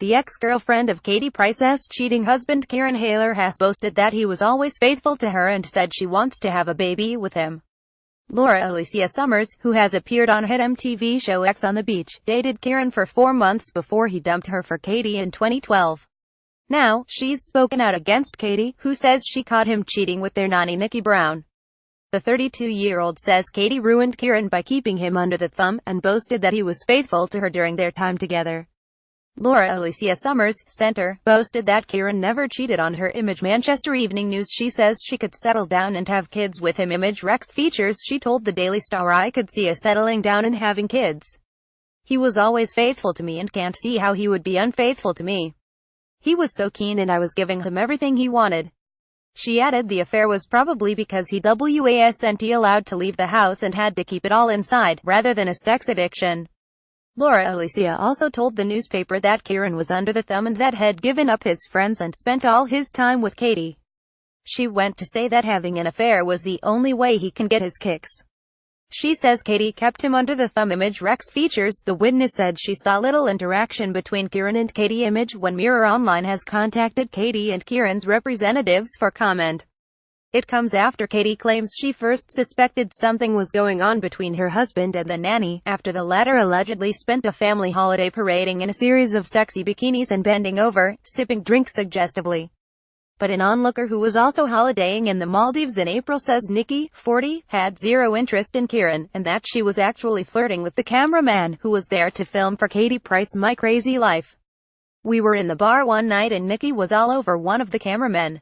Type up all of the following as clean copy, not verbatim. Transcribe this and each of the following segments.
The ex-girlfriend of Katie Price's cheating husband Kieran Hayler has boasted that he was always faithful to her and said she wants to have a baby with him. Laura Alicia Summers, who has appeared on hit MTV show X on the Beach, dated Kieran for 4 months before he dumped her for Katie in 2012. Now, she's spoken out against Katie, who says she caught him cheating with their nanny Nikki Brown. The 32-year-old says Katie ruined Kieran by keeping him under the thumb, and boasted that he was faithful to her during their time together. Laura Alicia Summers, center, boasted that Kieran never cheated on her. Manchester Evening News. She says she could settle down and have kids with him. Rex features. She told the Daily Star, "I could see us settling down and having kids. He was always faithful to me and can't see how he would be unfaithful to me. He was so keen and I was giving him everything he wanted." She added the affair was probably because he wasn't allowed to leave the house and had to keep it all inside, rather than a sex addiction. Laura Alicia also told the newspaper that Kieran was under the thumb and that had given up his friends and spent all his time with Katie. She went to say that having an affair was the only way he can get his kicks. She says Katie kept him under the thumb. Rex features. The witness said she saw little interaction between Kieran and Katie. When Mirror Online has contacted Katie and Kieran's representatives for comment. It comes after Katie claims she first suspected something was going on between her husband and the nanny, after the latter allegedly spent a family holiday parading in a series of sexy bikinis and bending over, sipping drinks suggestively. But an onlooker who was also holidaying in the Maldives in April says Nikki, 40, had zero interest in Kieran, and that she was actually flirting with the cameraman who was there to film for Katie Price My Crazy Life. "We were in the bar one night and Nikki was all over one of the cameramen.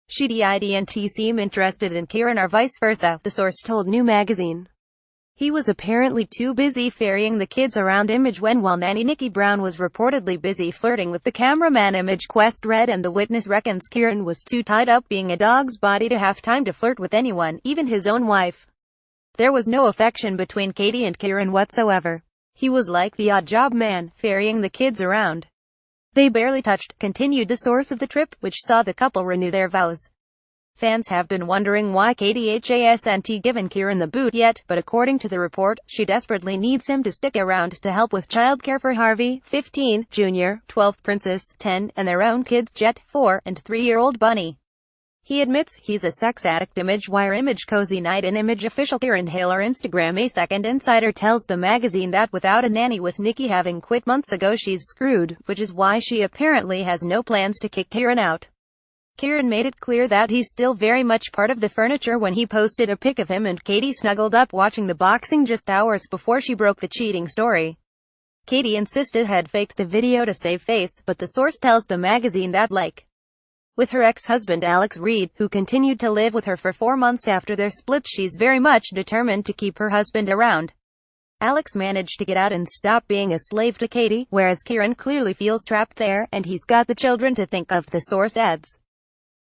She didn't seem interested in Kieran or vice versa," the source told New Magazine. "He was apparently too busy ferrying the kids around." While nanny Nikki Brown was reportedly busy flirting with the cameraman. Quest read, and the witness reckons Kieran was too tied up being a dog's body to have time to flirt with anyone, even his own wife. "There was no affection between Katie and Kieran whatsoever. He was like the odd job man, ferrying the kids around. They barely touched," continued the source of the trip, which saw the couple renew their vows. Fans have been wondering why Katie hasn't given Kieran the boot yet, but according to the report, she desperately needs him to stick around to help with childcare for Harvey, 15, Jr., 12, Princess, 10, and their own kids Jet, 4, and 3-year-old Bunny. He admits he's a sex addict. Wire. Cozy night in official Kieran Hayler Instagram. A second insider tells the magazine that without a nanny, with Nikki having quit months ago, she's screwed, which is why she apparently has no plans to kick Kieran out. Kieran made it clear that he's still very much part of the furniture when he posted a pic of him and Katie snuggled up watching the boxing just hours before she broke the cheating story. Katie insisted had faked the video to save face, but the source tells the magazine that, like with her ex-husband Alex Reed, who continued to live with her for 4 months after their split, she's very much determined to keep her husband around. Alex managed to get out and stop being a slave to Katie, whereas Kieran clearly feels trapped there, and he's got the children to think of, the source adds.